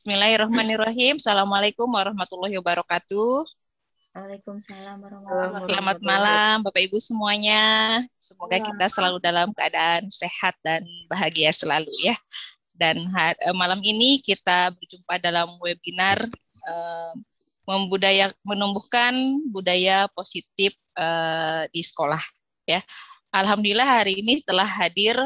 Bismillahirrahmanirrahim. Assalamualaikum warahmatullahi wabarakatuh. Waalaikumsalam warahmatullahi Selamat wabarakatuh. malam, Bapak Ibu semuanya. Semoga kita selalu dalam keadaan sehat dan bahagia selalu ya. Dan malam ini kita berjumpa dalam webinar menumbuhkan budaya positif di sekolah ya. Alhamdulillah hari ini telah hadir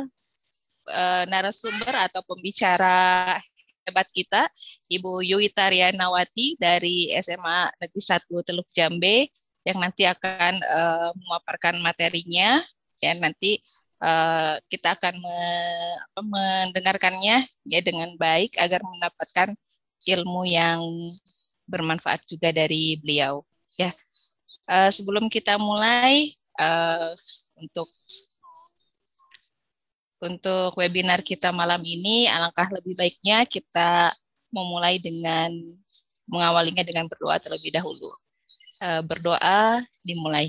narasumber atau pembicara hebat kita, Ibu Yuwita Rianawati dari SMA Negeri 1 Teluk Jambe yang nanti akan memaparkan materinya. Ya, nanti kita akan mendengarkannya ya dengan baik agar mendapatkan ilmu yang bermanfaat juga dari beliau. Ya, sebelum kita mulai untuk webinar kita malam ini, alangkah lebih baiknya kita memulai dengan mengawalinya dengan berdoa terlebih dahulu. Berdoa dimulai.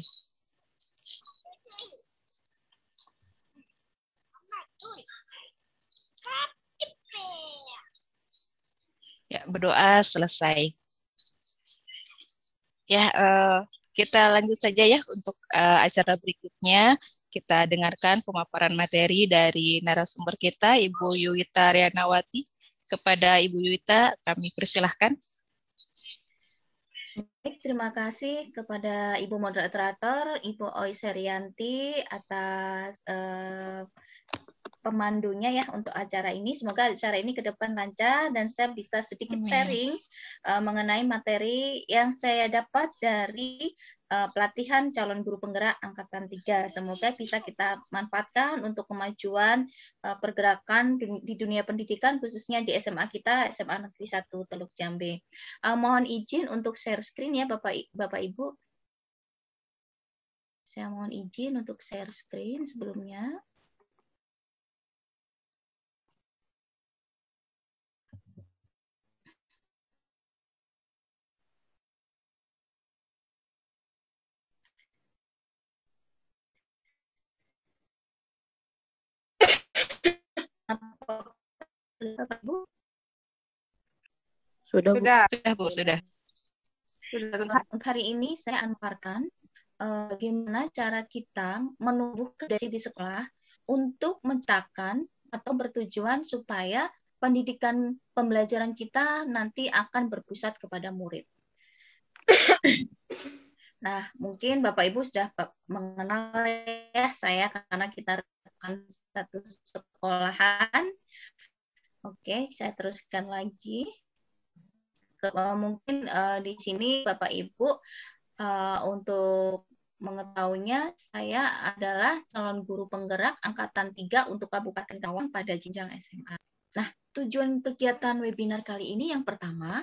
Ya, berdoa selesai. Ya, kita lanjut saja ya untuk acara berikutnya. Kita dengarkan pemaparan materi dari narasumber kita, Ibu Yuwita Rianawati. Kepada Ibu Yuwita, kami persilahkan. Baik, terima kasih kepada Ibu Moderator, Ibu Ois Herianti atas pemandunya ya untuk acara ini. Semoga acara ini ke depan lancar dan saya bisa sedikit sharing mengenai materi yang saya dapat dari pelatihan calon guru penggerak angkatan 3. Semoga bisa kita manfaatkan untuk kemajuan pergerakan di dunia pendidikan khususnya di SMA kita, SMA Negeri 1 Teluk Jambe. Mohon izin untuk share screen ya Bapak Ibu. Saya mohon izin untuk share screen sebelumnya. Sudah, Bu. Bu, sudah. Hari ini saya akan bagaimana cara kita menumbuhkan budaya di sekolah untuk menciptakan atau bertujuan supaya pendidikan pembelajaran kita nanti akan berpusat kepada murid. Nah, mungkin Bapak Ibu sudah mengenal ya saya karena kita rekan satu sekolahan. Oke, saya teruskan lagi. Mungkin di sini Bapak Ibu untuk mengetahuinya, saya adalah calon guru penggerak angkatan 3 untuk Kabupaten Karawang pada jenjang SMA. Nah, tujuan kegiatan webinar kali ini yang pertama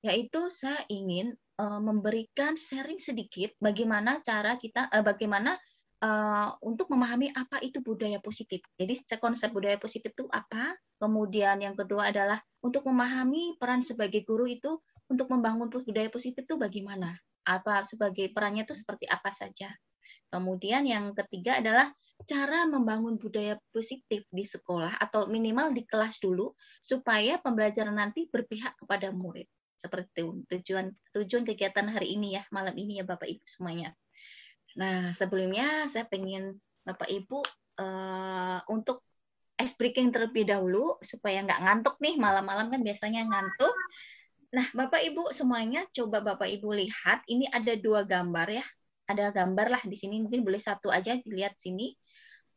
yaitu saya ingin memberikan sharing sedikit bagaimana cara kita untuk memahami apa itu budaya positif. Jadi konsep budaya positif itu apa? Kemudian yang kedua adalah untuk memahami peran sebagai guru itu untuk membangun budaya positif itu bagaimana? Apa sebagai perannya itu seperti apa saja? Kemudian yang ketiga adalah cara membangun budaya positif di sekolah atau minimal di kelas dulu supaya pembelajaran nanti berpihak kepada murid. Seperti itu tujuan kegiatan hari ini ya, malam ini ya Bapak Ibu semuanya. Nah, sebelumnya saya pengen Bapak Ibu untuk ice breaking terlebih dahulu supaya nggak ngantuk nih, malam-malam kan biasanya ngantuk. Nah, Bapak Ibu semuanya coba Bapak Ibu lihat, ini ada 2 gambar ya. Ada gambar lah di sini, mungkin boleh satu aja dilihat sini.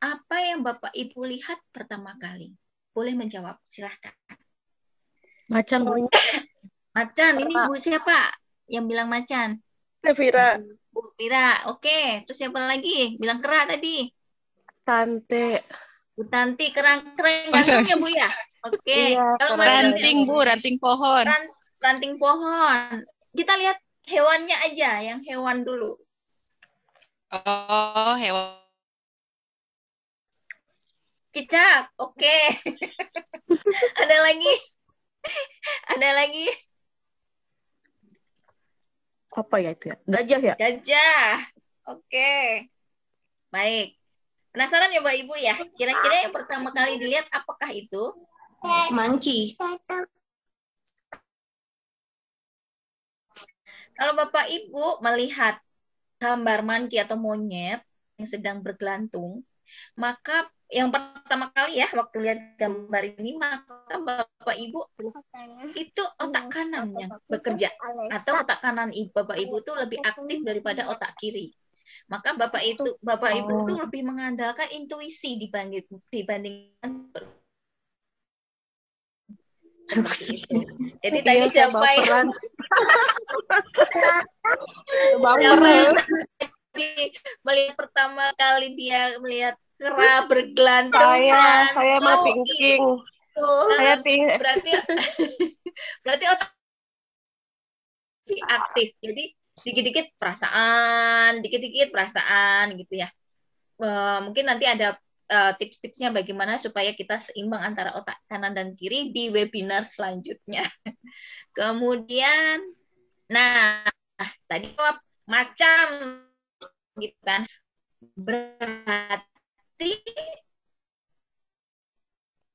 Apa yang Bapak Ibu lihat pertama kali? Boleh menjawab, silahkan. Macan, Bu. Macan, ini Bu siapa yang bilang macan? Vira. Bu Vira, oke. Terus siapa lagi? Bilang kera tadi. Tante. Bu Tanti, kerang gantung ya Bu ya? Oke. Iya, Kalau ranting Bu, ranting pohon. Ranting pohon. Kita lihat hewannya aja, yang hewan dulu. Oh, hewan. Cicak, oke. Ada lagi? Ada lagi? Apa ya itu ya? Gajah ya? Gajah. Oke. Baik. Penasaran ya Mbak Ibu ya? Kira-kira yang pertama kali dilihat apakah itu? Monkey. Kalau Bapak Ibu melihat gambar monkey atau monyet yang sedang bergelantung, maka yang pertama kali ya waktu lihat gambar ini, maka Bapak Ibu itu otak kanan yang bekerja, atau otak kanan Bapak Ibu itu lebih aktif daripada otak kiri. Maka Bapak Ibu itu lebih mengandalkan intuisi dibandingkan seperti itu. Jadi tadi siapa yang melihat pertama kali dia melihat kera bergelantung? Saya mah thinking. Berarti otak aktif. Jadi dikit-dikit perasaan gitu ya. Mungkin nanti ada tips-tipsnya bagaimana supaya kita seimbang antara otak kanan dan kiri di webinar selanjutnya. Kemudian, nah tadi macam gitu kan, berarti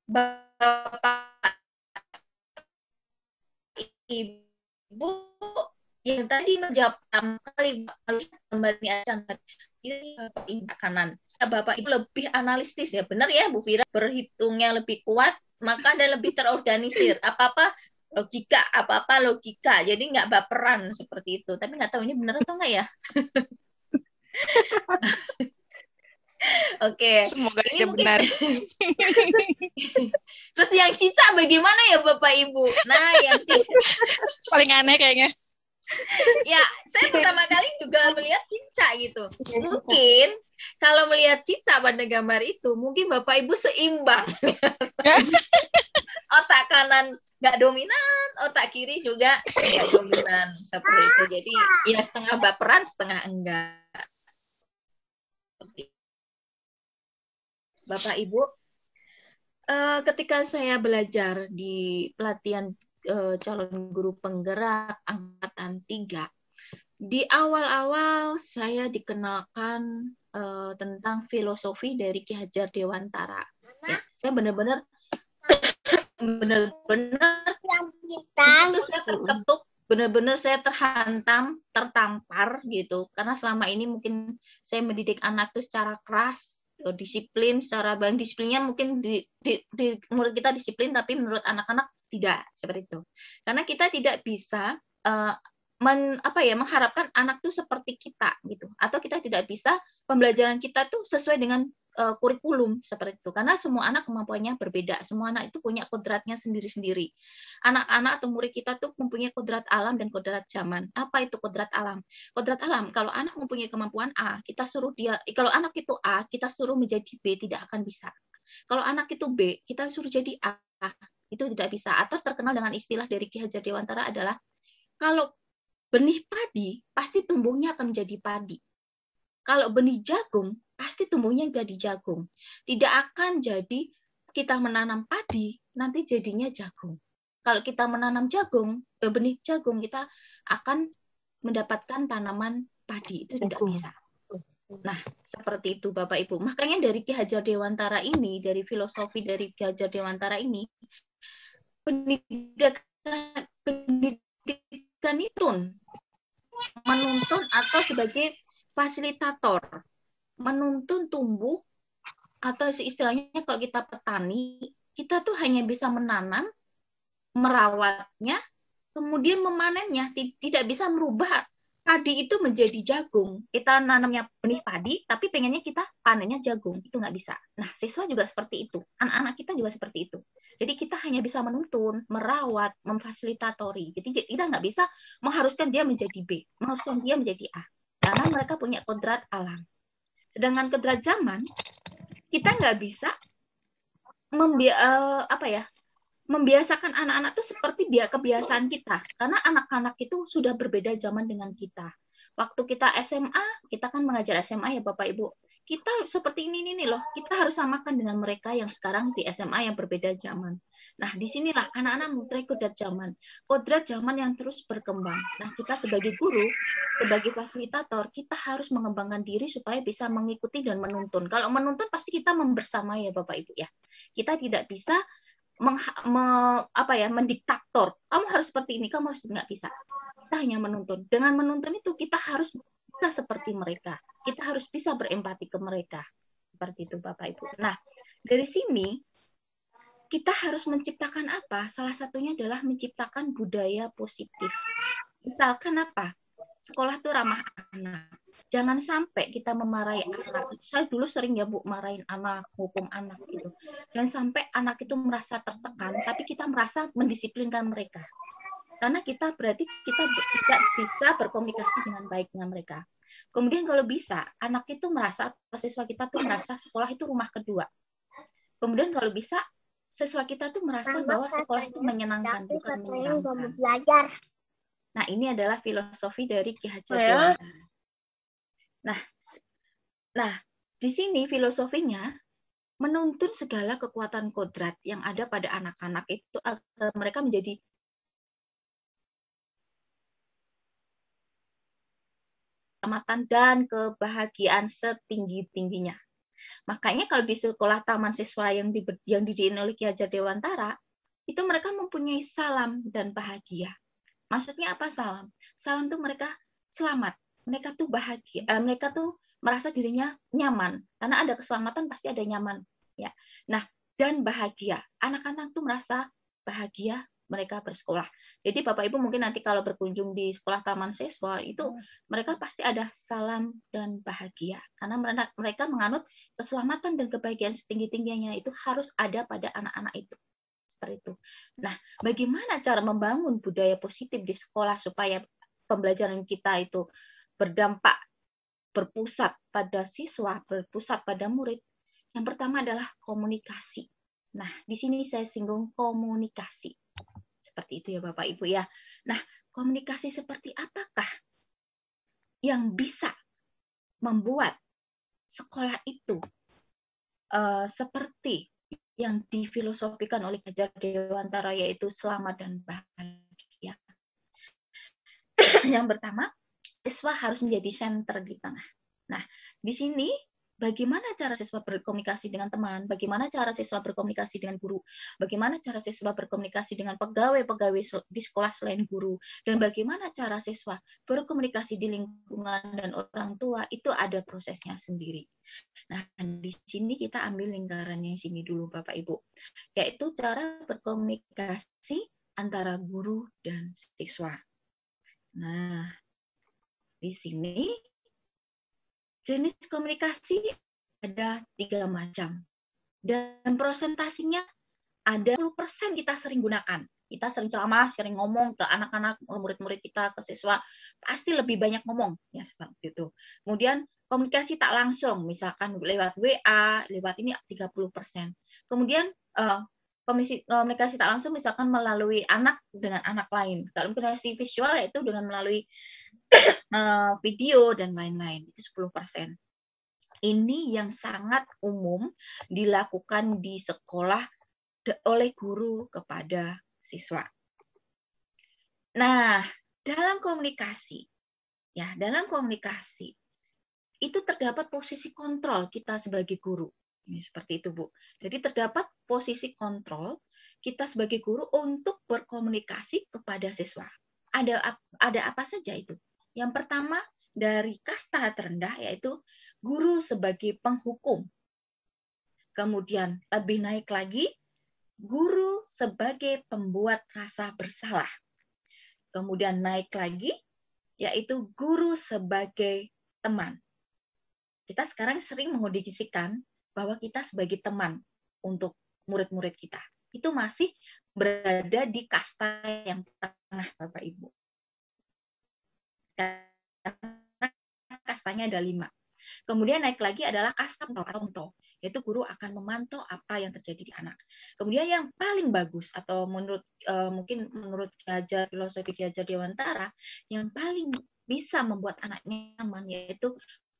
Bapak Ibu yang tadi menjawab pertama kali gambar ini kanan, Bapak Ibu lebih analitis ya, benar ya Bu Fira, berhitungnya lebih kuat, maka Anda lebih terorganisir, apa-apa logika, jadi nggak baperan seperti itu. Tapi nggak tahu ini benar atau nggak ya. Oke. Semoga ini aja mungkin benar. Terus yang cicak bagaimana ya Bapak Ibu? Nah, yang cicak Paling aneh kayaknya. Ya, saya pertama kali juga melihat cicak gitu. Mungkin kalau melihat cicak pada gambar itu, mungkin Bapak Ibu seimbang. Otak kanan nggak dominan, otak kiri juga nggak dominan seperti itu. Jadi ya setengah baperan, setengah enggak. Bapak Ibu, ketika saya belajar di pelatihan calon guru penggerak angkatan 3, di awal-awal saya dikenalkan tentang filosofi dari Ki Hajar Dewantara. Ya, saya benar-benar saya terketuk, benar-benar saya terhantam, tertampar gitu. Karena selama ini mungkin saya mendidik anak itu secara keras, disiplin, secara disiplinnya mungkin menurut kita disiplin, tapi menurut anak-anak tidak seperti itu. Karena kita tidak bisa mengharapkan anak itu seperti kita gitu, atau kita tidak bisa pembelajaran kita tuh sesuai dengan kurikulum seperti itu, karena semua anak kemampuannya berbeda, semua anak itu punya kodratnya sendiri-sendiri. Anak-anak atau murid kita tuh mempunyai kodrat alam dan kodrat zaman. Apa itu kodrat alam? Kodrat alam, kalau anak mempunyai kemampuan A, kita suruh dia, kalau anak itu A, kita suruh menjadi B, tidak akan bisa. Kalau anak itu B, kita suruh jadi A, itu tidak bisa. Atau terkenal dengan istilah dari Ki Hajar Dewantara adalah, kalau benih padi, pasti tumbuhnya akan menjadi padi. Kalau benih jagung, pasti tumbuhnya jadi jagung. Tidak akan jadi kita menanam padi, nanti jadinya jagung. Kalau kita menanam jagung, benih jagung, kita akan mendapatkan tanaman padi. Itu tidak bisa. Nah, seperti itu Bapak Ibu. Makanya dari Ki Hajar Dewantara ini, dari filosofi dari Ki Hajar Dewantara ini, pendidikan itu menuntun atau sebagai fasilitator, menuntun tumbuh, atau istilahnya kalau kita petani, kita tuh hanya bisa menanam, merawatnya, kemudian memanennya, tidak bisa merubah padi itu menjadi jagung. Kita nanamnya benih padi, tapi pengennya kita panennya jagung. Itu nggak bisa. Nah, siswa juga seperti itu. Anak-anak kita juga seperti itu. Jadi kita hanya bisa menuntun, merawat, memfasilitatori. Jadi kita nggak bisa mengharuskan dia menjadi B, mengharuskan dia menjadi A. Karena mereka punya kodrat alam. Sedangkan kodrat zaman, kita nggak bisa membiasakan anak-anak itu seperti kebiasaan kita. Karena anak-anak itu sudah berbeda zaman dengan kita. Waktu kita SMA, kita kan mengajar SMA ya Bapak Ibu. Kita seperti ini loh, kita harus samakan dengan mereka yang sekarang di SMA yang berbeda zaman. Nah, disinilah anak-anak mempunyai kodrat zaman yang terus berkembang. Nah, kita sebagai guru, sebagai fasilitator, kita harus mengembangkan diri supaya bisa mengikuti dan menuntun. Kalau menuntun pasti kita membersamai ya Bapak Ibu ya. Kita tidak bisa mendiktator. Kamu harus seperti ini, kamu harus nggak bisa. kita hanya menuntun. Dengan menuntun itu kita harus bisa seperti mereka. Kita harus bisa berempati ke mereka. Seperti itu Bapak Ibu. Nah, dari sini kita harus menciptakan apa? Salah satunya adalah menciptakan budaya positif. Misalkan apa? Sekolah itu ramah anak. Jangan sampai kita memarahi anak. Saya dulu sering ya Bu, marahin anak, hukum anak gitu. Jangan sampai anak itu merasa tertekan, tapi kita merasa mendisiplinkan mereka. Karena kita berarti kita tidak bisa berkomunikasi dengan baik dengan mereka. Kemudian kalau bisa, anak itu merasa, siswa kita tuh merasa sekolah itu rumah kedua. Kemudian kalau bisa, siswa kita tuh merasa bahwa sekolah itu menyenangkan, bukan menyeramkan. Nah, ini adalah filosofi dari Ki Hajar Dewantara. Nah, di sini filosofinya menuntun segala kekuatan kodrat yang ada pada anak-anak itu agar mereka menjadi keselamatan dan kebahagiaan setinggi-tingginya. Makanya kalau di sekolah taman siswa yang didirikan oleh Ki Hajar Dewantara, itu mereka mempunyai salam dan bahagia. Maksudnya apa salam? Salam itu mereka selamat, mereka tuh bahagia, mereka tuh merasa dirinya nyaman, karena ada keselamatan pasti ada nyaman, ya. Nah, dan bahagia, anak-anak tuh merasa bahagia mereka bersekolah. Jadi Bapak Ibu mungkin nanti kalau berkunjung di sekolah taman siswa itu mereka pasti ada salam dan bahagia, karena mereka menganut keselamatan dan kebahagiaan setinggi-tingginya itu harus ada pada anak-anak itu. Seperti itu. Nah, bagaimana cara membangun budaya positif di sekolah supaya pembelajaran kita itu berdampak, berpusat pada siswa, berpusat pada murid? Yang pertama adalah komunikasi. Nah, di sini saya singgung komunikasi. Seperti itu ya Bapak Ibu ya. Nah, komunikasi seperti apakah yang bisa membuat sekolah itu seperti yang difilosofikan oleh Ki Hajar Dewantara, yaitu selamat dan bahagia. Yang pertama, siswa harus menjadi senter di tengah. Nah, di sini bagaimana cara siswa berkomunikasi dengan teman, bagaimana cara siswa berkomunikasi dengan guru, bagaimana cara siswa berkomunikasi dengan pegawai-pegawai di sekolah selain guru, dan bagaimana cara siswa berkomunikasi di lingkungan dan orang tua, itu ada prosesnya sendiri. Nah, di sini kita ambil lingkarannya sini dulu Bapak Ibu, yaitu cara berkomunikasi antara guru dan siswa. Nah, di sini jenis komunikasi ada 3 macam. Dan prosentasinya ada 10% kita sering gunakan. Kita sering ceramah, sering ngomong ke anak-anak, murid-murid kita, ke siswa, pasti lebih banyak ngomong, ya seperti itu. Kemudian komunikasi tak langsung, misalkan lewat WA, lewat ini 30%. Kemudian komunikasi tak langsung misalkan melalui anak dengan anak lain. Kalau komunikasi visual yaitu dengan melalui video dan lain-lain, itu 10%. Ini yang sangat umum dilakukan di sekolah oleh guru kepada siswa. Nah, dalam komunikasi itu terdapat posisi kontrol kita sebagai guru. Ini seperti itu, Bu. Jadi terdapat posisi kontrol kita sebagai guru untuk berkomunikasi kepada siswa. Ada apa saja itu? Yang pertama, dari kasta terendah, yaitu guru sebagai penghukum. Kemudian lebih naik lagi, guru sebagai pembuat rasa bersalah. Kemudian naik lagi, yaitu guru sebagai teman. Kita sekarang sering mengkondisikan bahwa kita sebagai teman untuk murid-murid kita. Itu masih berada di kasta yang tengah, Bapak Ibu. Kastanya ada 5. Kemudian naik lagi adalah kasta pemantau, yaitu guru akan memantau apa yang terjadi di anak. Kemudian yang paling bagus atau mungkin menurut filosofi Ki Hajar Dewantara, yang paling bisa membuat anak nyaman yaitu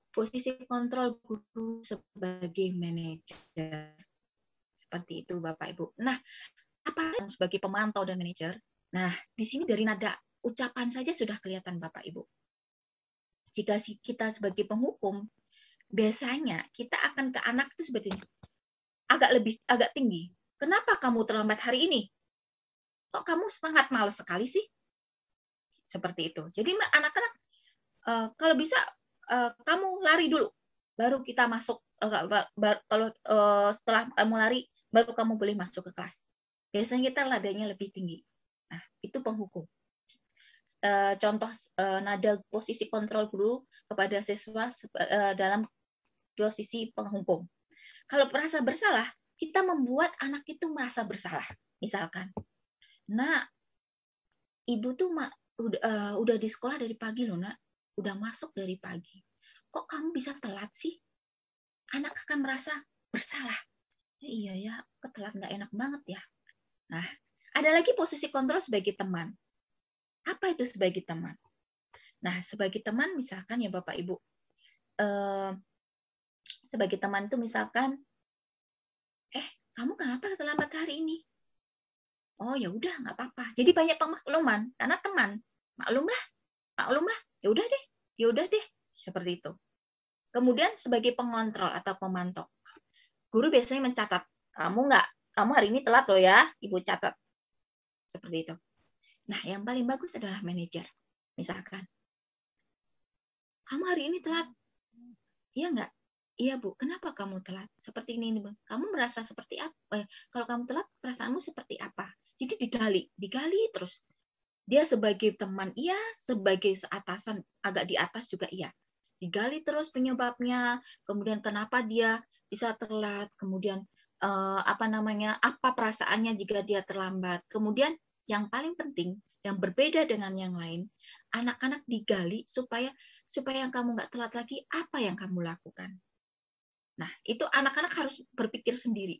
posisi kontrol guru sebagai manajer. Seperti itu Bapak Ibu. Nah, apa sebagai pemantau dan manajer? Nah, di sini dari nada ucapan saja sudah kelihatan Bapak Ibu. Jika kita sebagai penghukum, biasanya kita akan ke anak itu seperti ini. Agak tinggi. Kenapa kamu terlambat hari ini? Kok kamu semangat malas sekali sih? Seperti itu. Jadi anak-anak kalau bisa kamu lari dulu, baru kita masuk. Kalau setelah kamu lari, baru kamu boleh masuk ke kelas. Biasanya kita nadanya lebih tinggi. Nah, itu penghukum. Contoh nada posisi kontrol guru kepada siswa dalam posisi penghukum. Kalau merasa bersalah, kita membuat anak itu merasa bersalah. Misalkan, nah, ibu tuh udah di sekolah dari pagi loh, nak. Udah masuk dari pagi. Kok kamu bisa telat sih? Anak akan merasa bersalah. Iya ya, ketelat nggak enak banget ya. Nah, ada lagi posisi kontrol sebagai teman. Apa itu sebagai teman? Nah, sebagai teman misalkan ya Bapak Ibu, sebagai teman itu misalkan, kamu kenapa terlambat hari ini? Oh ya udah nggak apa-apa. Jadi banyak pemakluman karena teman. Maklumlah. Ya udah deh. Seperti itu. Kemudian sebagai pengontrol atau pemantau, guru biasanya mencatat. Kamu hari ini telat loh ya, ibu catat. Seperti itu. Nah, yang paling bagus adalah manajer. Misalkan, kamu hari ini telat. Iya nggak? Iya Bu, kenapa kamu telat? Seperti ini, Bu. Kamu merasa seperti apa? Kalau kamu telat, perasaanmu seperti apa? Jadi digali terus. Dia sebagai teman iya, sebagai atasan agak di atas juga iya. Digali terus penyebabnya, kemudian kenapa dia bisa telat, kemudian apa perasaannya jika dia terlambat. Kemudian yang paling penting, yang berbeda dengan yang lain, anak-anak digali supaya yang kamu nggak telat lagi, apa yang kamu lakukan. Nah, itu anak-anak harus berpikir sendiri.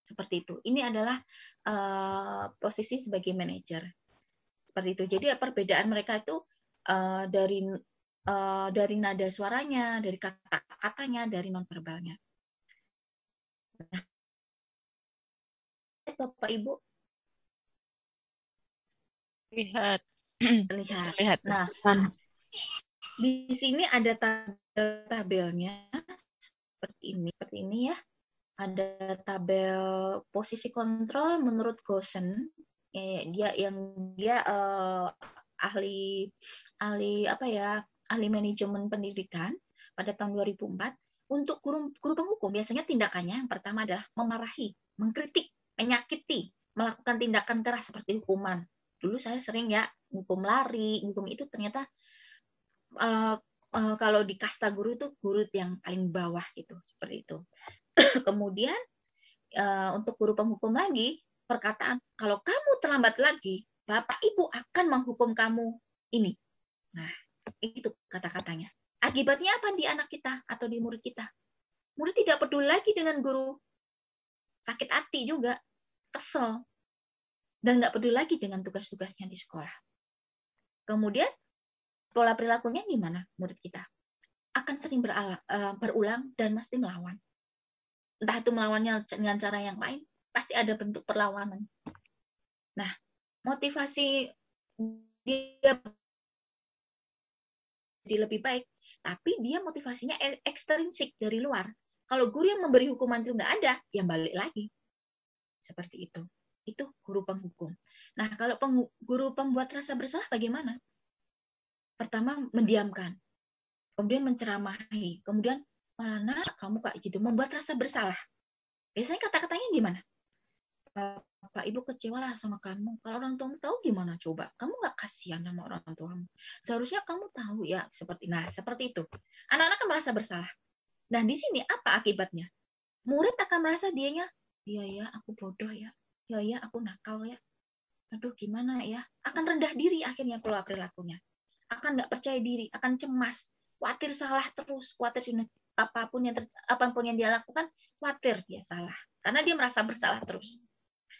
Seperti itu. Ini adalah posisi sebagai manajer. Seperti itu. Jadi perbedaan mereka itu dari nada suaranya, dari kata-katanya, dari nonverbalnya. Nah, Bapak Ibu Lihat. Nah, di sini ada tabelnya seperti ini ya. Ada tabel posisi kontrol menurut Goosen. Dia ahli manajemen pendidikan pada tahun 2004. Untuk guru penghukum biasanya tindakannya yang pertama adalah memarahi, mengkritik, menyakiti, melakukan tindakan keras seperti hukuman. Dulu saya sering ya hukum lari, hukum itu ternyata kalau di kasta guru itu guru yang paling bawah gitu, seperti itu. Kemudian untuk guru penghukum lagi, perkataan kalau kamu terlambat lagi, Bapak Ibu akan menghukum kamu ini. Nah, itu kata-katanya. Akibatnya apa di anak kita atau di murid kita? Murid tidak peduli lagi dengan guru. Sakit hati juga, kesel. Dan nggak peduli lagi dengan tugas-tugasnya di sekolah. Kemudian, pola perilakunya gimana murid kita? Akan sering berulang dan mesti melawan. Entah itu melawannya dengan cara yang lain, pasti ada bentuk perlawanan. Nah, motivasi dia jadi lebih baik, tapi dia motivasinya ekstrinsik dari luar. Kalau guru yang memberi hukuman itu nggak ada, ya balik lagi. Seperti itu. Itu guru penghukum. Nah, kalau guru pembuat rasa bersalah bagaimana? Pertama, mendiamkan. Kemudian menceramahi. Kemudian, mana kamu kayak gitu, membuat rasa bersalah. Biasanya kata-katanya gimana? Bapak Ibu kecewa lah sama kamu. Kalau orang tua tahu gimana coba? Kamu nggak kasihan sama orang tuamu. Seharusnya kamu tahu ya seperti itu. Anak-anak akan merasa bersalah. Nah di sini apa akibatnya? Murid akan merasa dianya, iya ya aku bodoh ya, iya ya aku nakal ya. Aduh gimana ya? Akan rendah diri akhirnya keluar perilakunya. Akan nggak percaya diri, akan cemas, khawatir salah terus, khawatir apapun yang dia lakukan, khawatir dia salah. Karena dia merasa bersalah terus.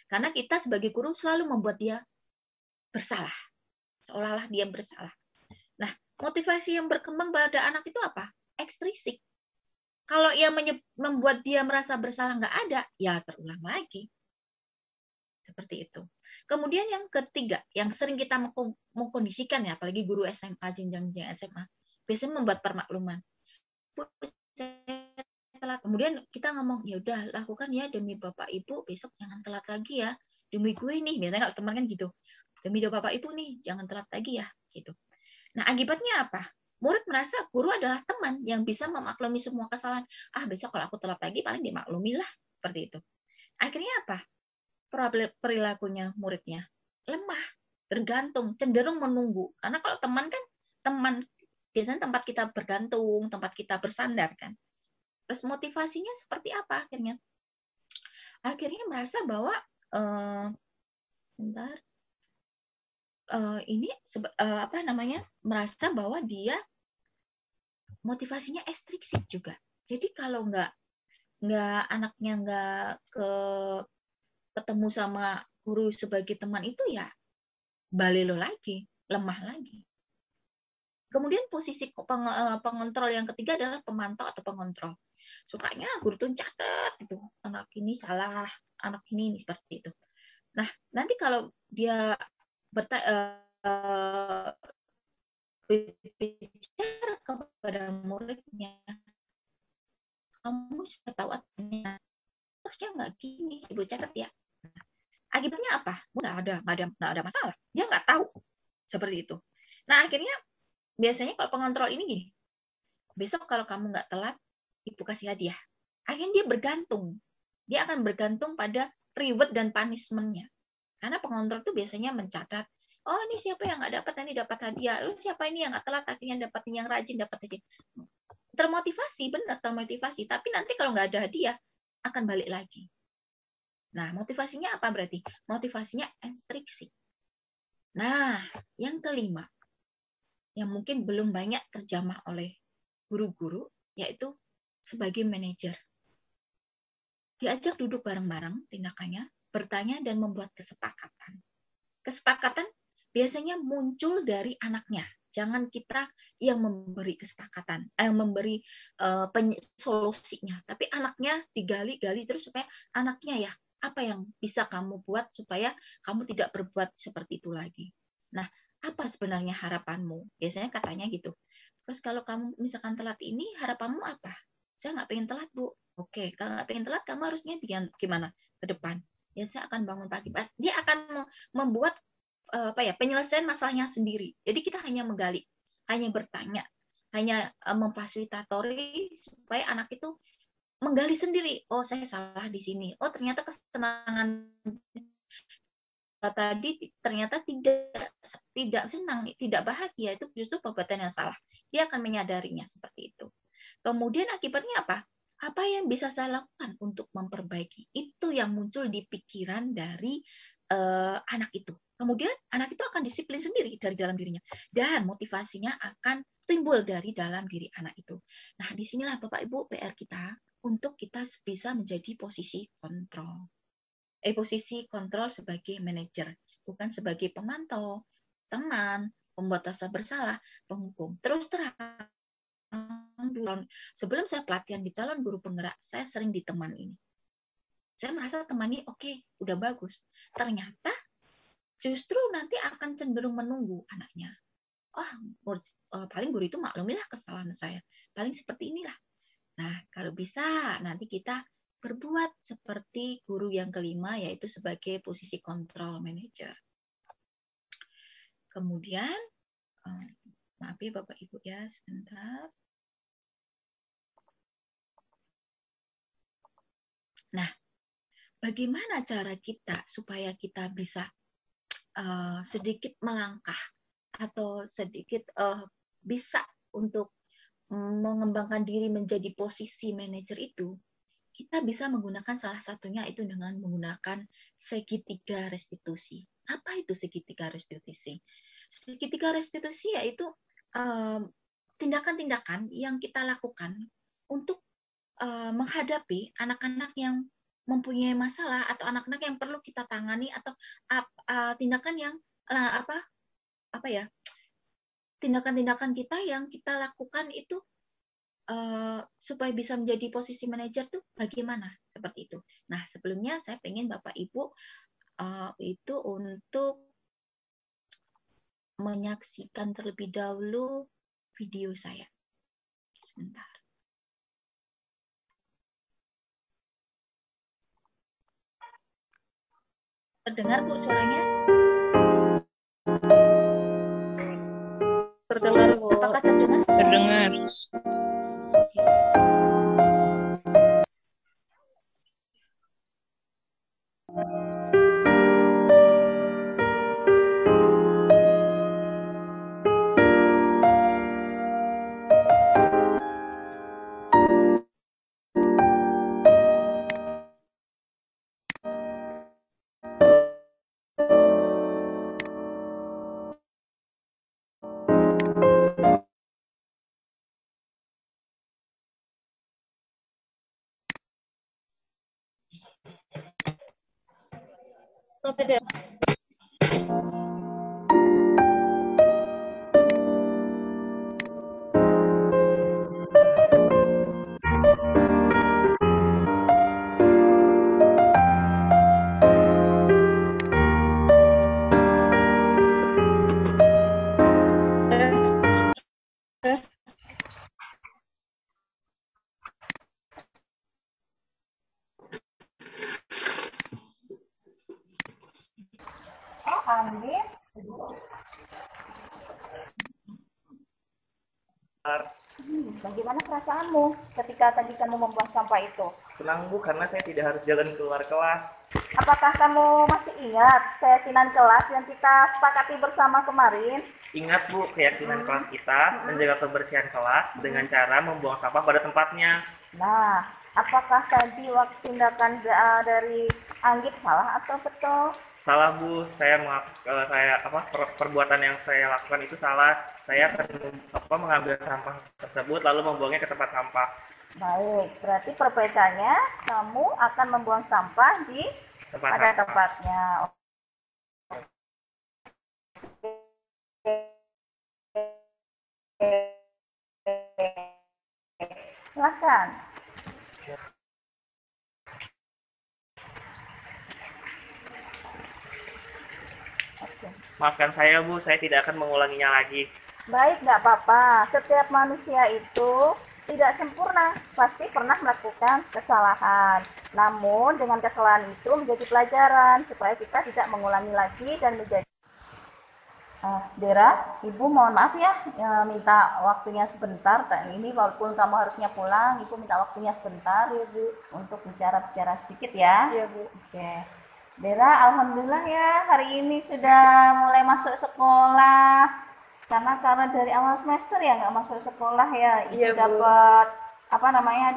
Karena kita sebagai guru selalu membuat dia bersalah. Seolah-olah dia bersalah. Nah, motivasi yang berkembang pada anak itu apa? Ekstrinsik. Kalau yang membuat dia merasa bersalah nggak ada, ya terulang lagi. Seperti itu. Kemudian yang ketiga, yang sering kita mengkondisikan ya, apalagi guru SMA, jenjang SMA, biasanya membuat permakluman. Kemudian kita ngomong, ya udah lakukan ya demi Bapak Ibu, besok jangan telat lagi ya. Demi gue nih, biasanya kalau teman kan gitu. Demi Bapak Ibu nih, jangan telat lagi ya. seperti itu. Nah, akibatnya apa? Murid merasa guru adalah teman yang bisa memaklumi semua kesalahan. Besok kalau aku telat lagi paling dimaklumi lah, seperti itu. Akhirnya apa? Perilakunya muridnya lemah, tergantung, cenderung menunggu. Karena kalau teman kan, teman biasanya tempat kita bergantung, tempat kita bersandar kan. Terus motivasinya seperti apa akhirnya? Akhirnya merasa bahwa merasa bahwa dia motivasinya ekstrinsi juga. Jadi kalau anaknya nggak ketemu sama guru sebagai teman itu ya balelo lagi, lemah lagi. Kemudian posisi pengontrol yang ketiga adalah pemantau atau pengontrol. Sukanya guru tuh catat itu, anak ini salah, anak ini seperti itu. Nah, nanti kalau dia bicara kepada muridnya, kamu sudah tahu artinya, harusnya nggak gini, ibu catat ya. Akibatnya apa? Nggak ada masalah. Dia nggak tahu seperti itu. Nah, akhirnya biasanya kalau pengontrol ini gini, besok kalau kamu nggak telat, ibu kasih hadiah. Akhirnya dia bergantung. Dia akan bergantung pada reward dan punishment-nya. Karena pengontrol itu biasanya mencatat, oh ini siapa yang nggak dapat nanti dapat hadiah. Lu siapa ini yang nggak telat akhirnya dapat, yang rajin dapat hadiah. Termotivasi, benar termotivasi. Tapi nanti kalau nggak ada hadiah, akan balik lagi. Nah, motivasinya apa berarti? Motivasinya ekstrinsi. Nah, yang kelima, yang mungkin belum banyak terjamah oleh guru-guru, yaitu sebagai manajer. Diajak duduk bareng-bareng tindakannya, bertanya dan membuat kesepakatan. Kesepakatan biasanya muncul dari anaknya. Jangan kita yang memberi kesepakatan, memberi solusinya, tapi anaknya digali-gali terus supaya anaknya ya, apa yang bisa kamu buat supaya kamu tidak berbuat seperti itu lagi. Nah, apa sebenarnya harapanmu? Biasanya katanya gitu. Terus kalau kamu misalkan telat ini, harapanmu apa? Saya nggak pengen telat, Bu. Oke, kalau nggak pengen telat, kamu harusnya gimana ke depan? Ya, saya akan bangun pagi. Dia akan membuat penyelesaian masalahnya sendiri. Jadi kita hanya menggali, hanya bertanya, hanya memfasilitatori supaya anak itu menggali sendiri. Oh, saya salah di sini. Oh, ternyata kesenangan tadi ternyata tidak senang, tidak bahagia, itu justru perbuatan yang salah. Dia akan menyadarinya seperti itu. Kemudian akibatnya apa? Apa yang bisa saya lakukan untuk memperbaiki? Itu yang muncul di pikiran dari anak itu. Kemudian anak itu akan disiplin sendiri dari dalam dirinya. Dan motivasinya akan timbul dari dalam diri anak itu. Nah, disinilah Bapak Ibu PR kita untuk kita bisa menjadi posisi kontrol. Posisi kontrol sebagai manajer, bukan sebagai pemantau, teman, pembuat rasa bersalah, penghukum. Terus terang, sebelum saya pelatihan di calon guru penggerak, saya sering di teman ini. Saya merasa teman ini oke, udah bagus. Ternyata justru nanti akan cenderung menunggu anaknya. Paling guru itu maklumilah kesalahan saya. Paling seperti inilah. Nah, kalau bisa nanti kita berbuat seperti guru yang kelima, yaitu sebagai posisi kontrol manager. Kemudian, maaf ya Bapak Ibu ya, sebentar. Nah, bagaimana cara kita supaya kita bisa sedikit melangkah atau sedikit bisa untuk mengembangkan diri menjadi posisi manajer itu? Kita bisa menggunakan salah satunya itu dengan menggunakan segitiga restitusi. Apa itu segitiga restitusi? Segitiga restitusi yaitu tindakan-tindakan yang kita lakukan untuk menghadapi anak-anak yang mempunyai masalah atau anak-anak yang perlu kita tangani atau tindakan yang tindakan-tindakan kita yang kita lakukan itu supaya bisa menjadi posisi manajer tuh bagaimana seperti itu. Nah, sebelumnya saya pengen Bapak Ibu itu untuk menyaksikan terlebih dahulu video saya. Sebentar. Terdengar Bu suaranya? Terdengar, Bu. Apakah terdengar? Terdengar. Atau tidak? Andin, bagaimana perasaanmu ketika tadi kamu membuang sampah itu? Senang Bu, karena saya tidak harus jalan keluar kelas. Apakah kamu masih ingat keyakinan kelas yang kita sepakati bersama kemarin? Ingat Bu, keyakinan kelas kita menjaga kebersihan kelas dengan cara membuang sampah pada tempatnya. Nah, apakah tadi waktu tindakan dari Anggit salah atau betul? Salah Bu, perbuatan yang saya lakukan itu salah. Saya akan mengambil sampah tersebut lalu membuangnya ke tempat sampah. Baik, berarti perbedanya kamu akan membuang sampah di pada tempatnya. Silakan. Maafkan saya Bu, saya tidak akan mengulanginya lagi. Baik, nggak apa-apa. Setiap manusia itu tidak sempurna, pasti pernah melakukan kesalahan. Namun dengan kesalahan itu menjadi pelajaran supaya kita tidak mengulangi lagi dan menjadi. Dera, Ibu mohon maaf ya, minta waktunya sebentar. Ini walaupun kamu harusnya pulang, Ibu minta waktunya sebentar ya Bu, untuk bicara-bicara sedikit ya. Iya Bu. Oke. Dera, alhamdulillah ya hari ini sudah mulai masuk sekolah. Karena dari awal semester ya nggak masuk sekolah ya, Ibu Iya, Bu.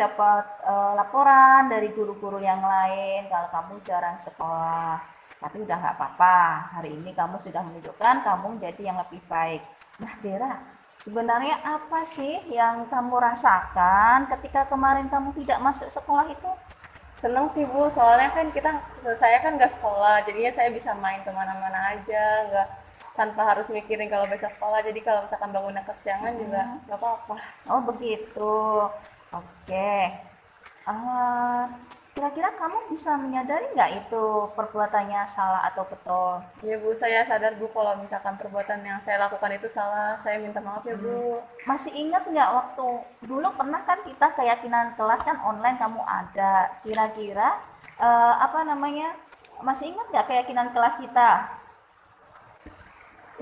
dapat laporan dari guru-guru yang lain kalau kamu jarang sekolah. Tapi udah nggak apa-apa, hari ini kamu sudah menunjukkan kamu menjadi yang lebih baik. Nah Dera, sebenarnya apa sih yang kamu rasakan ketika kemarin kamu tidak masuk sekolah itu? Seneng sih Bu, soalnya kan saya kan nggak sekolah, jadinya saya bisa main kemana-mana aja, nggak tanpa harus mikirin kalau besok sekolah. Jadi kalau misalkan bangunnya kesiangan juga nggak apa-apa. Oh begitu, oke. Kira-kira kamu bisa menyadari nggak itu perbuatannya salah atau betul? Iya Bu, saya sadar Bu kalau misalkan perbuatan yang saya lakukan itu salah. Saya minta maaf ya Bu. Masih ingat nggak waktu dulu pernah kan kita keyakinan kelas kan online kamu ada, kira-kira masih ingat nggak keyakinan kelas kita?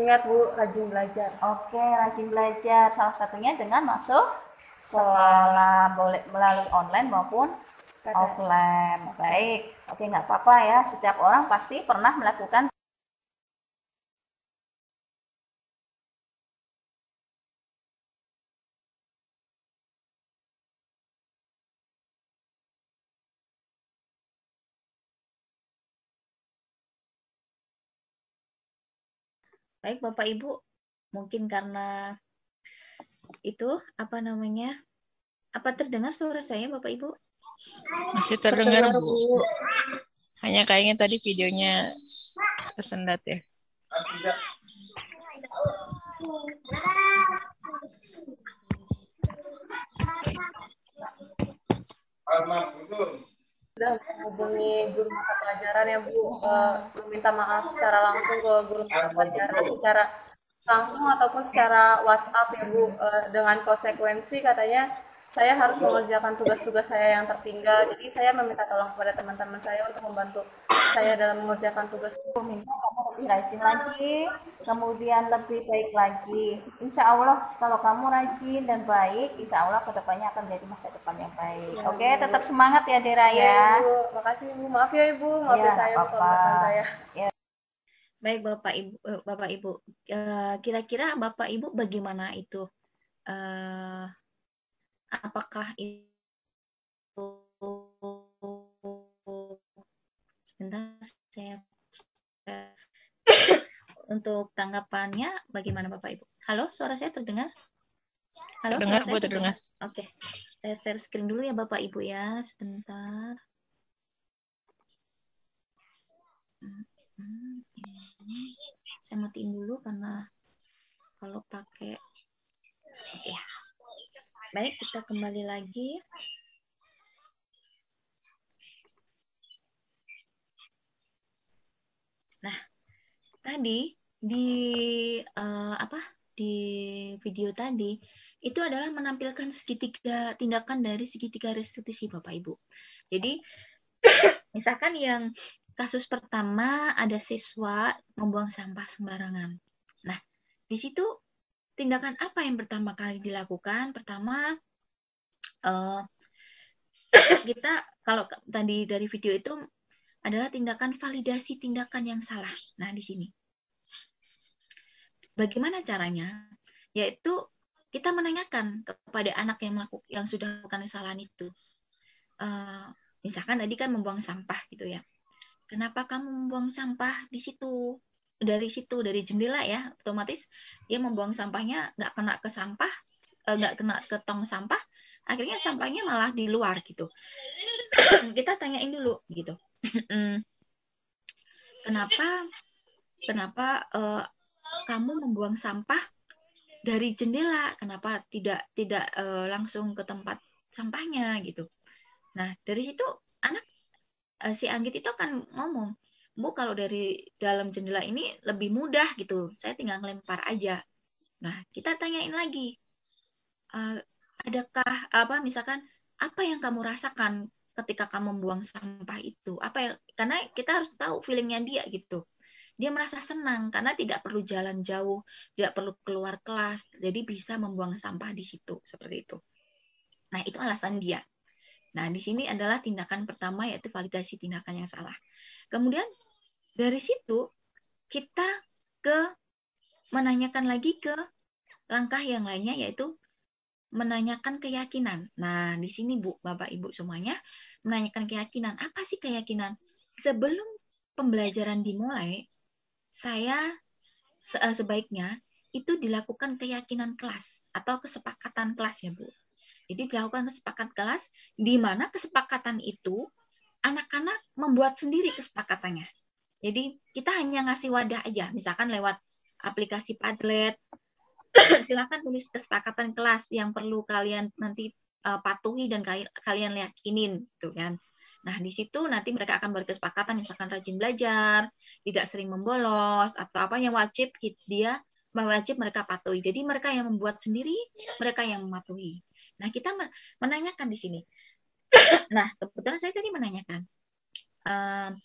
Ingat Bu, rajin belajar. Oke, rajin belajar, salah satunya dengan masuk sekolah, boleh melalui online maupun offline. Baik, oke nggak apa-apa ya, setiap orang pasti pernah melakukan. Baik Bapak Ibu, mungkin karena itu apa terdengar suara saya Bapak Ibu? Masih terdengar Bu. Hanya kayaknya tadi videonya kesendat ya. Sudah menghubungi guru mata pelajaran ya Bu, meminta maaf secara langsung ke guru mata pelajaran secara langsung ataupun secara WhatsApp ya Bu, dengan konsekuensi katanya saya harus mengerjakan tugas-tugas saya yang tertinggal. Jadi saya meminta tolong kepada teman-teman saya untuk membantu saya dalam mengerjakan tugas. Minta kamu lebih rajin lagi, kemudian lebih baik lagi. Insya Allah kalau kamu rajin dan baik, insya Allah kedepannya akan menjadi masa depan yang baik. Ya, Oke, Ibu. tetap semangat ya Dera Ya, ya. Ibu. Makasih Ibu. Maaf ya Ibu, Iya, maafin nggak saya apa-apa. keterlambatan saya. Baik Bapak Ibu, kira-kira Bapak Ibu bagaimana itu? Apakah itu sebentar saya untuk tanggapannya bagaimana Bapak Ibu? Halo, suara saya terdengar? Halo, Terdengar, suara Bu, saya terdengar. Oke, saya share screen dulu ya Bapak Ibu ya, sebentar. Saya matiin dulu karena kalau pakai, oke. Baik, kita kembali lagi. Nah, tadi di di video tadi itu adalah menampilkan segitiga tindakan dari segitiga restitusi Bapak Ibu. Jadi misalkan yang kasus pertama ada siswa membuang sampah sembarangan. Nah, di situ tindakan apa yang pertama kali dilakukan? Pertama kita kalau tadi dari video itu adalah tindakan validasi tindakan yang salah. Nah, di sini. Bagaimana caranya? Yaitu kita menanyakan kepada anak yang sudah melakukan kesalahan itu. Misalkan tadi kan membuang sampah gitu ya. Kenapa kamu membuang sampah di situ? Dari jendela ya, otomatis dia membuang sampahnya nggak kena ke sampah, nggak kena ke tong sampah, akhirnya sampahnya malah di luar gitu. Kita tanyain dulu gitu. Kenapa kamu membuang sampah dari jendela? Kenapa tidak langsung ke tempat sampahnya gitu? Nah, dari situ anak si Anggit itu akan ngomong, Bu, kalau dari dalam jendela ini lebih mudah gitu. Saya tinggal ngelempar aja. Nah, kita tanyain lagi, adakah misalkan apa yang kamu rasakan ketika kamu membuang sampah itu? Karena kita harus tahu feelingnya dia gitu. Dia merasa senang karena tidak perlu jalan jauh, tidak perlu keluar kelas, jadi bisa membuang sampah di situ seperti itu. Nah, itu alasan dia. Nah, di sini adalah tindakan pertama yaitu validasi tindakan yang salah. Kemudian dari situ kita menanyakan lagi ke langkah yang lainnya yaitu menanyakan keyakinan. Nah, di sini Bu, Bapak, Ibu semuanya menanyakan keyakinan. Apa sih keyakinan? Sebelum pembelajaran dimulai, saya sebaiknya itu dilakukan keyakinan kelas atau kesepakatan kelas ya Bu. Jadi dilakukan kesepakatan kelas di mana kesepakatan itu anak-anak membuat sendiri kesepakatannya. Jadi kita hanya ngasih wadah aja, misalkan lewat aplikasi Padlet, silakan tulis kesepakatan kelas yang perlu kalian nanti patuhi dan kalian yakinin, gitu kan. Nah, di situ nanti mereka akan buat kesepakatan, misalkan rajin belajar, tidak sering membolos, atau apa yang wajib mereka patuhi. Jadi mereka yang membuat sendiri, mereka yang mematuhi. Nah, kita menanyakan di sini. Nah, kebetulan saya tadi menanyakan,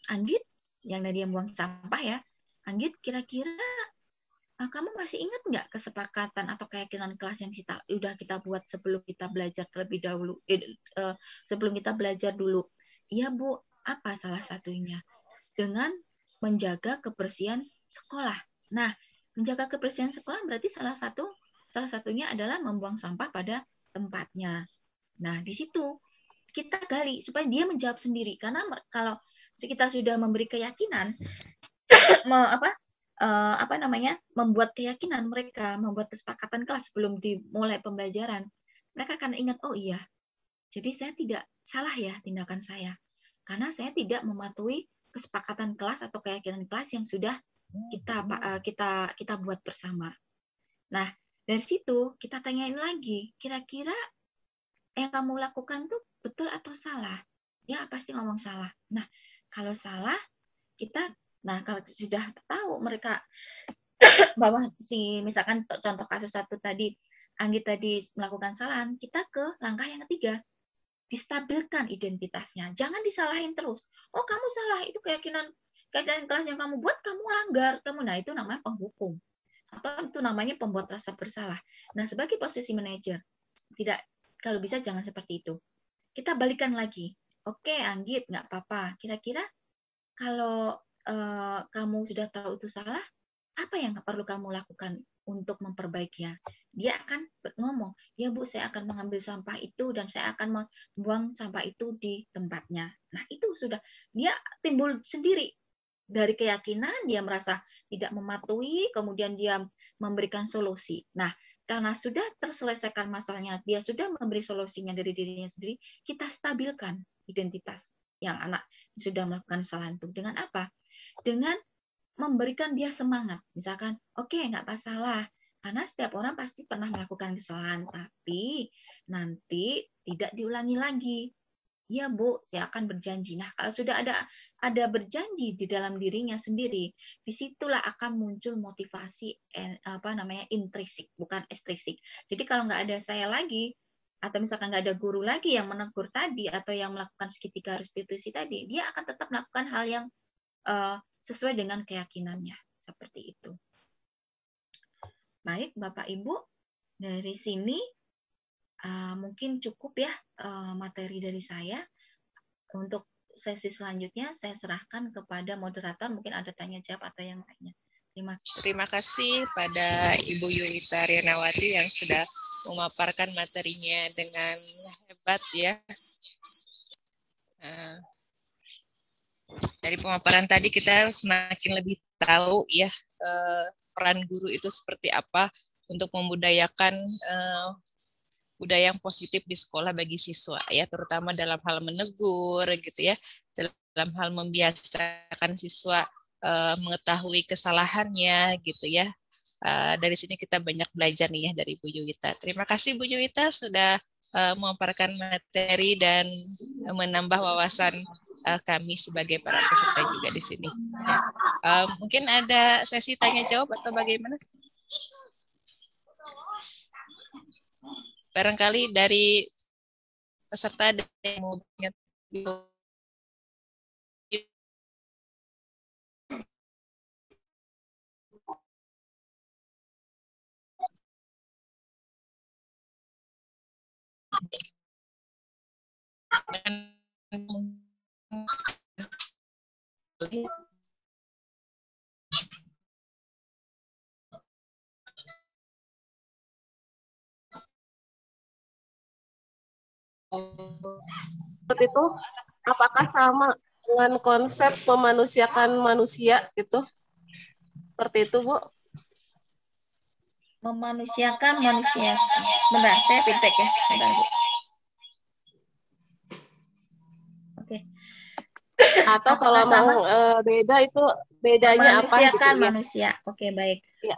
Anggit, yang tadi yang buang sampah ya, Anggit, kira-kira kamu masih ingat nggak kesepakatan atau keyakinan kelas yang kita buat sebelum kita belajar terlebih dahulu? Sebelum kita belajar dulu. Iya Bu, apa salah satunya? Dengan menjaga kebersihan sekolah. Nah, menjaga kebersihan sekolah berarti salah satunya adalah membuang sampah pada tempatnya. Nah, di situ kita gali supaya dia menjawab sendiri. Karena kalau kita sudah memberi keyakinan, membuat keyakinan mereka, membuat kesepakatan kelas sebelum dimulai pembelajaran, mereka akan ingat, oh iya, jadi saya tidak salah ya tindakan saya, karena saya tidak mematuhi kesepakatan kelas atau keyakinan kelas yang sudah kita buat bersama. Nah, dari situ kita tanyain lagi, kira-kira yang kamu lakukan tuh betul atau salah? Ya, pasti ngomong salah. Nah, kalau salah, kalau sudah tahu mereka bahwa misalkan contoh kasus satu tadi, Anggit tadi melakukan kesalahan, kita ke langkah yang ketiga, distabilkan identitasnya. Jangan disalahin terus. Oh, kamu salah, itu keyakinan Keadaan kelas yang kamu buat, kamu langgar. Nah, itu namanya penghukum. Atau itu namanya pembuat rasa bersalah. Nah, sebagai posisi manajer, kalau bisa jangan seperti itu. Kita balikan lagi. Oke, Anggit, nggak apa-apa. Kira-kira kalau kamu sudah tahu itu salah, apa yang perlu kamu lakukan untuk memperbaikinya? Dia akan ngomong, ya Bu, saya akan mengambil sampah itu dan saya akan membuang sampah itu di tempatnya. Nah, itu sudah dia timbul sendiri dari keyakinan, dia merasa tidak mematuhi, kemudian dia memberikan solusi. Nah, karena sudah terselesaikan masalahnya, dia sudah memberi solusinya dari dirinya sendiri, kita stabilkan identitas yang anak sudah melakukan kesalahan itu. Dengan apa? Dengan memberikan dia semangat. Misalkan, oke, nggak masalah. Karena setiap orang pasti pernah melakukan kesalahan, tapi nanti tidak diulangi lagi. Ya Bu, saya akan berjanji. Nah, kalau sudah ada berjanji di dalam dirinya sendiri, disitulah akan muncul motivasi intrinsik, bukan ekstrinsik. Jadi kalau nggak ada saya lagi, atau misalkan nggak ada guru lagi yang menegur tadi atau yang melakukan segitiga restitusi tadi, dia akan tetap melakukan hal yang sesuai dengan keyakinannya. Seperti itu. Baik, Bapak Ibu, dari sini mungkin cukup ya materi dari saya. Untuk sesi selanjutnya saya serahkan kepada moderator, mungkin ada tanya jawab atau yang lainnya. Terima kasih pada Ibu Yuita Rianawati yang sudah memaparkan materinya dengan hebat ya. Dari pemaparan tadi kita semakin lebih tahu ya peran guru itu seperti apa untuk membudayakan budaya yang positif di sekolah bagi siswa ya, terutama dalam hal menegur gitu ya, dalam hal membiasakan siswa mengetahui kesalahannya gitu ya. Dari sini kita banyak belajar nih ya dari Bu Yuita. Terima kasih Bu Yuita sudah memaparkan materi dan menambah wawasan kami sebagai para peserta juga di sini. Ya. Mungkin ada sesi tanya jawab atau bagaimana? Barangkali dari peserta ada yang mau seperti itu, apakah sama dengan konsep memanusiakan manusia gitu? Seperti itu, Bu. Memanusiakan manusia. Sebentar, saya feedback ya. Sebentar, Bu. Oke. Atau kalau mau beda itu bedanya apa? Memanusiakan gitu, manusia. Ya. Oke, baik. Ya.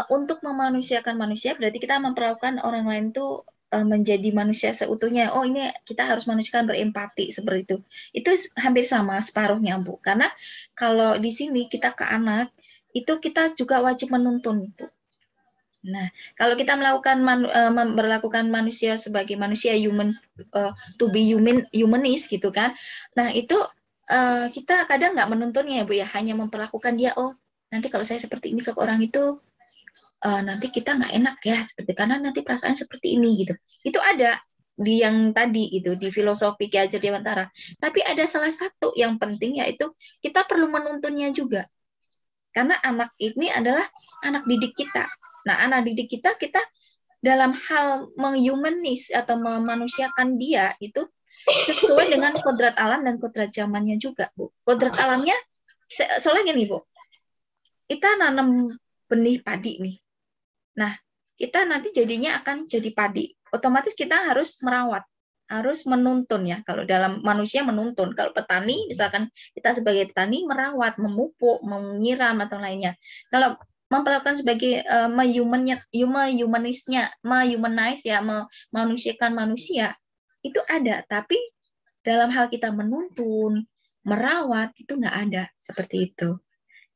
Untuk memanusiakan manusia berarti kita memperlakukan orang lain tuh menjadi manusia seutuhnya. Oh, ini kita harus manusiakan, berempati seperti itu. Itu hampir sama separuhnya, Bu. Karena kalau di sini kita ke anak, itu kita juga wajib menuntun, Bu. Nah, kalau kita memperlakukan manusia sebagai manusia human, to be humanis gitu kan. Nah, itu kita kadang nggak menuntunnya ya Bu ya, hanya memperlakukan dia, oh nanti kalau saya seperti ini ke orang itu nanti kita nggak enak ya, seperti karena nanti perasaan seperti ini gitu. Itu ada di yang tadi itu di filosofi Ki Hajar Dewantara. Tapi ada salah satu yang penting yaitu kita perlu menuntunnya juga. Karena anak ini adalah anak didik kita. Nah, anak didik kita dalam hal menghumanis atau memanusiakan dia itu sesuai dengan kodrat alam dan kodrat zamannya juga, Bu. Kodrat alamnya, soalnya gini, Bu. Kita nanam benih padi nih. Nah, kita nanti jadinya akan jadi padi. Otomatis kita harus merawat, harus menuntun ya. Kalau dalam manusia menuntun. Kalau petani, misalkan kita sebagai petani merawat, memupuk, menyiram atau lainnya. Kalau memperlakukan sebagai humanize ya, memanusiakan manusia, itu ada. Tapi dalam hal kita menuntun, merawat, itu nggak ada seperti itu.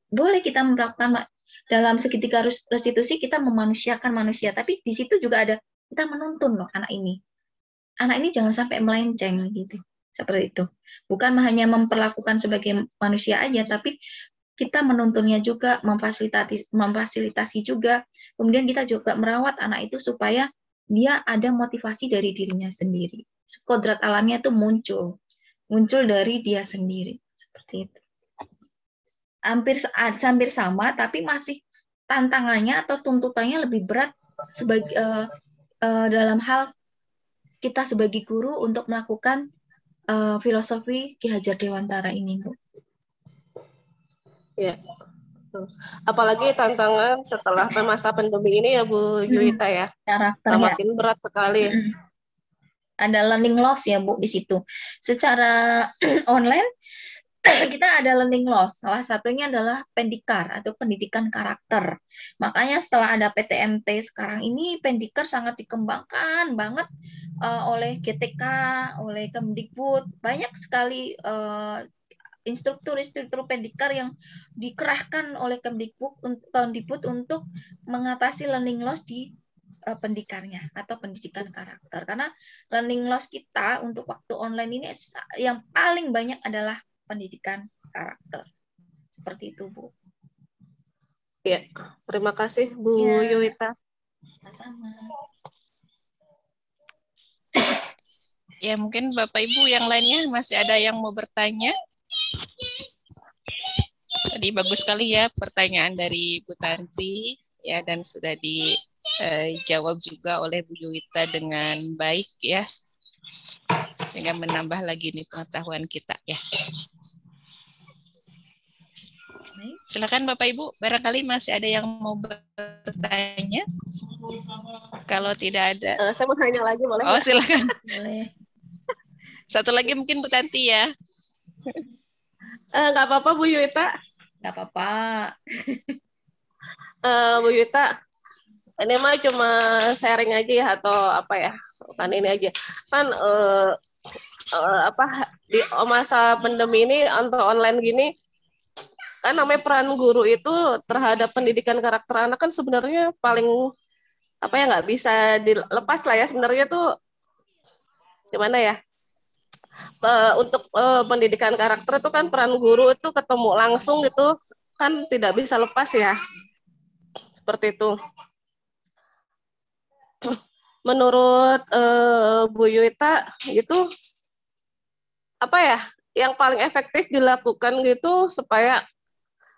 Boleh kita melakukan dalam segitiga restitusi, kita memanusiakan manusia, tapi di situ juga ada kita menuntun loh anak ini. Anak ini jangan sampai melenceng gitu. Seperti itu. Bukan hanya memperlakukan sebagai manusia aja, tapi kita menuntunnya juga, memfasilitasi juga. Kemudian kita juga merawat anak itu supaya dia ada motivasi dari dirinya sendiri. Kodrat alamnya itu muncul dari dia sendiri. Seperti itu. Hampir sama, tapi masih tantangannya atau tuntutannya lebih berat sebagai dalam hal kita sebagai guru untuk melakukan filosofi Ki Hajar Dewantara ini, Bu. Ya. Apalagi tantangan setelah masa pandemi ini ya Bu Yuita ya. Karakternya makin berat sekali. Ada learning loss ya Bu di situ. Secara online kita ada learning loss. Salah satunya adalah pendikar atau pendidikan karakter. Makanya setelah ada PTMT sekarang ini, pendikar sangat dikembangkan banget oleh GTK, oleh Kemdikbud. Banyak sekali instruktur pendikar yang dikerahkan oleh Kemdikbud untuk mengatasi learning loss di pendidikannya atau pendidikan karakter. Karena learning loss kita untuk waktu online ini yang paling banyak adalah pendidikan karakter. Seperti itu, Bu. Ya, terima kasih Bu Yuita. Sama. Ya, mungkin Bapak Ibu yang lainnya masih ada yang mau bertanya. Tadi bagus sekali ya pertanyaan dari Bu Tanti ya, dan sudah dijawab juga oleh Bu Yuita dengan baik ya, sehingga menambah lagi nih pengetahuan kita ya. Silakan Bapak Ibu, barangkali masih ada yang mau bertanya. Kalau tidak ada, saya mau tanya lagi boleh? Oh, silakan. Boleh. Satu lagi mungkin Bu Tanti ya. Nggak apa-apa Bu Yuita. Nggak apa-apa. Bu Yuita, ini mah cuma sharing aja ya, atau apa ya? Kan ini aja. Kan di masa pandemi ini untuk online gini, kan namanya peran guru itu terhadap pendidikan karakter anak kan sebenarnya paling nggak bisa dilepas lah ya sebenarnya tuh, gimana ya, untuk pendidikan karakter itu kan peran guru itu ketemu langsung gitu kan tidak bisa lepas ya, seperti itu. Menurut Bu Yuita gitu, apa ya yang paling efektif dilakukan gitu supaya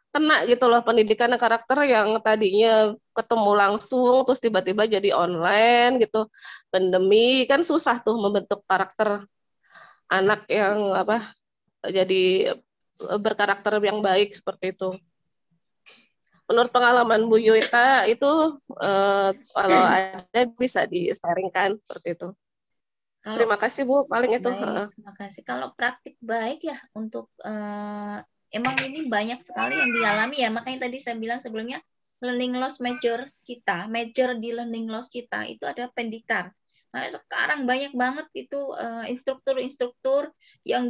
kena gitu loh pendidikan karakter yang tadinya ketemu langsung terus tiba-tiba jadi online gitu. Pandemi kan susah tuh membentuk karakter anak yang jadi berkarakter yang baik seperti itu. Menurut pengalaman Bu Yuita itu kalau ada bisa di-sharingkan seperti itu. Terima kasih Bu, paling itu. Baik, terima kasih. Kalau praktik baik ya untuk emang ini banyak sekali yang dialami ya, makanya tadi saya bilang sebelumnya learning loss major di learning loss kita itu ada pendikar. Nah, sekarang banyak banget itu instruktur-instruktur yang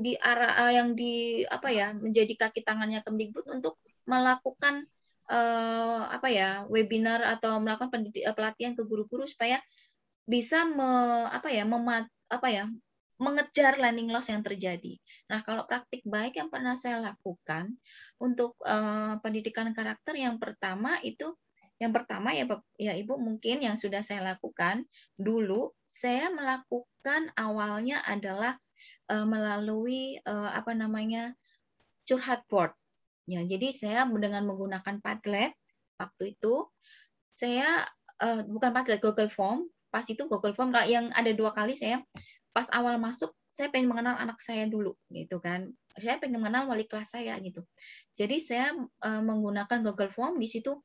menjadi kaki tangannya Kemdikbud untuk melakukan webinar atau melakukan pelatihan ke guru-guru supaya bisa mengejar learning loss yang terjadi. Nah, kalau praktik baik yang pernah saya lakukan untuk pendidikan karakter yang pertama ya Ibu mungkin yang sudah saya lakukan dulu, saya melakukan awalnya adalah melalui curhat board. Ya, jadi saya dengan menggunakan Padlet waktu itu saya bukan Padlet, Google Form. Pas itu Google Form yang ada 2 kali saya pas awal masuk saya pengen mengenal anak saya dulu gitu kan. Saya pengen mengenal wali kelas saya gitu. Jadi saya menggunakan Google Form, di situ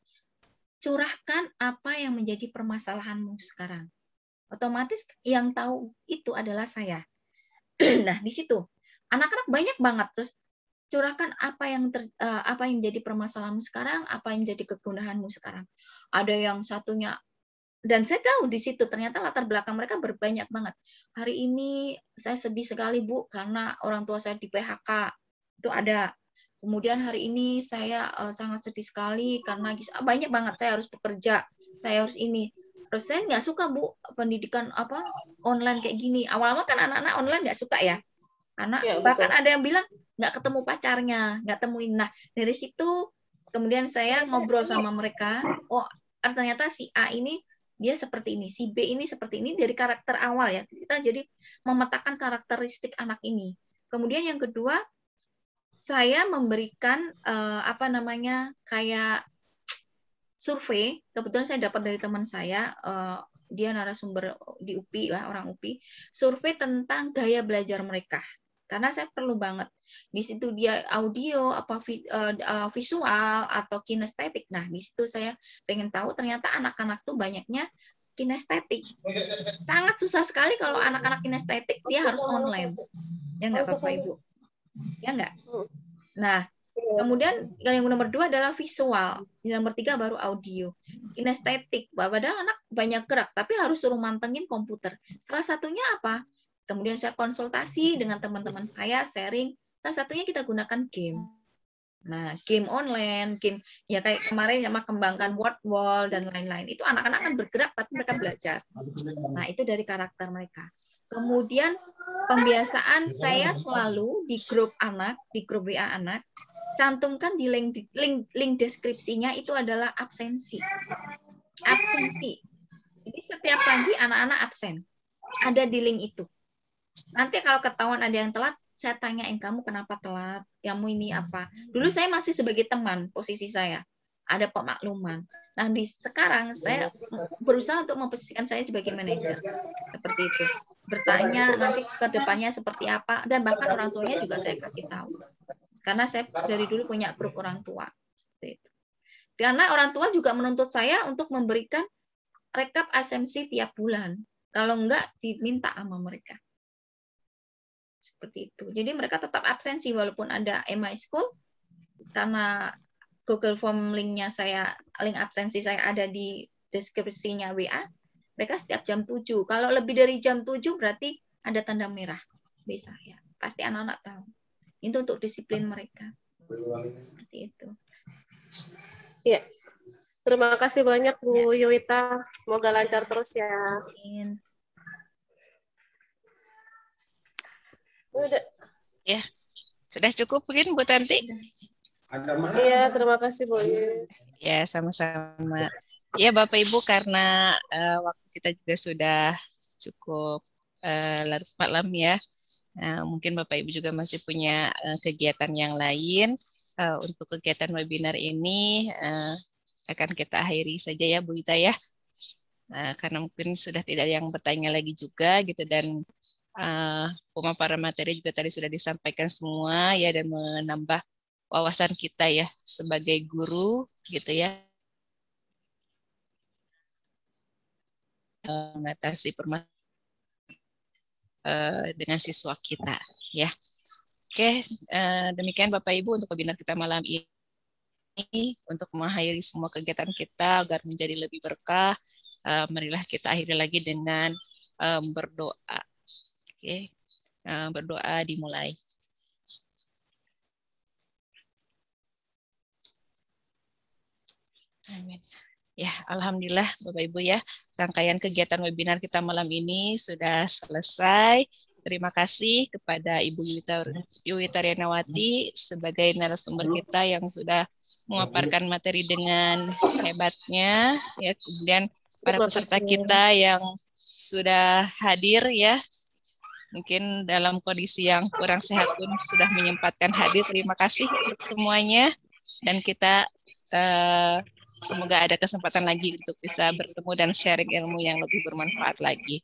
curahkan apa yang menjadi permasalahanmu sekarang. Otomatis yang tahu itu adalah saya. Nah, di situ anak-anak banyak banget, terus curahkan apa yang jadi permasalahanmu sekarang, apa yang jadi kegunaanmu sekarang. Ada yang satunya, dan saya tahu di situ ternyata latar belakang mereka berbanyak banget. Hari ini saya sedih sekali Bu karena orang tua saya di PHK. Itu ada. Kemudian hari ini saya sangat sedih sekali karena banyak banget saya harus bekerja, saya harus ini. Terus saya nggak suka Bu pendidikan online kayak gini. Awal-awal kan anak-anak online nggak suka ya. Karena Ya, bahkan betul. ada yang bilang nggak ketemu pacarnya, nggak temuin. Nah, dari situ kemudian saya ngobrol sama mereka. Oh, ternyata si A ini dia seperti ini, si B ini seperti ini dari karakter awal ya. Kita jadi memetakan karakteristik anak ini. Kemudian yang kedua, saya memberikan apa namanya kayak survei. Kebetulan saya dapat dari teman saya, dia narasumber di UPI ya, orang UPI, survei tentang gaya belajar mereka. Karena saya perlu banget di situ dia audio apa visual atau kinestetik. Nah, di situ saya pengen tahu ternyata anak-anak tuh banyaknya kinestetik. Sangat susah sekali kalau anak-anak kinestetik dia harus online. Ya nggak Bapak Ibu? Ya nggak? Nah, kemudian yang nomor 2 adalah visual. Yang nomor 3 baru audio. Kinestetik. Padahal anak banyak gerak, tapi harus suruh mantengin komputer. Salah satunya apa? Kemudian saya konsultasi dengan teman-teman saya, sharing. Salah satunya kita gunakan game. Nah, game online, game ya kayak kemarin yang kembangkan word wall dan lain-lain. Itu anak-anak kan bergerak, tapi mereka belajar. Nah, itu dari karakter mereka. Kemudian pembiasaan saya selalu di grup anak, di grup WA anak, cantumkan di link deskripsinya itu adalah absensi. Absensi. Jadi setiap pagi anak-anak absen. Ada di link itu. Nanti kalau ketahuan ada yang telat, saya tanyain kamu kenapa telat, kamu ini apa. Dulu saya masih sebagai teman, posisi saya. Ada pemakluman. Nah, sekarang saya berusaha untuk memposisikan saya sebagai manajer. Seperti itu. Bertanya nanti ke depannya seperti apa, dan bahkan orang tuanya juga saya kasih tahu. Karena saya dari dulu punya grup orang tua. Seperti itu. Karena orang tua juga menuntut saya untuk memberikan rekap absensi tiap bulan. Kalau enggak, diminta sama mereka. Seperti itu. Jadi mereka tetap absensi walaupun ada MySchool, karena Google Form link absensi saya ada di deskripsinya WA, mereka setiap jam 7. Kalau lebih dari jam 7 berarti ada tanda merah di saya. Pasti anak-anak tahu. Itu untuk disiplin mereka. Seperti itu. Ya. Terima kasih banyak Bu Yuwita. Semoga lancar terus ya. Amin. Udah. Ya, sudah cukup mungkin Bu Tanti? Iya, terima kasih Bu. Ya, sama-sama. Ya, Bapak Ibu, karena waktu kita juga sudah cukup larut malam ya. Mungkin Bapak Ibu juga masih punya kegiatan yang lain. Untuk kegiatan webinar ini akan kita akhiri saja ya Bu Ita ya. Karena mungkin sudah tidak ada yang bertanya lagi juga gitu, dan pemaparan materi juga tadi sudah disampaikan semua ya, dan menambah wawasan kita ya sebagai guru gitu ya, mengatasi permasalahan dengan siswa kita ya. Oke, demikian Bapak Ibu untuk webinar kita malam ini, untuk mengakhiri semua kegiatan kita agar menjadi lebih berkah. Marilah kita akhiri lagi dengan berdoa. Oke, berdoa dimulai. Amin. Ya, alhamdulillah Bapak Ibu ya, rangkaian kegiatan webinar kita malam ini sudah selesai. Terima kasih kepada Ibu Yuwita Rianawati sebagai narasumber kita yang sudah memaparkan materi dengan hebatnya ya. Kemudian para peserta kita yang sudah hadir ya, mungkin dalam kondisi yang kurang sehat pun sudah menyempatkan hadir. Terima kasih untuk semuanya, dan kita semoga ada kesempatan lagi untuk bisa bertemu dan sharing ilmu yang lebih bermanfaat lagi.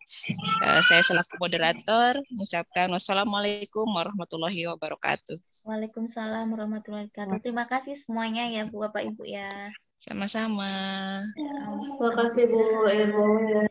Saya selaku moderator mengucapkan wassalamualaikum warahmatullahi wabarakatuh. Waalaikumsalam warahmatullahi wabarakatuh. Terima kasih semuanya ya Bu, Bapak Ibu ya. Sama-sama. Terima kasih Bu ilmunya.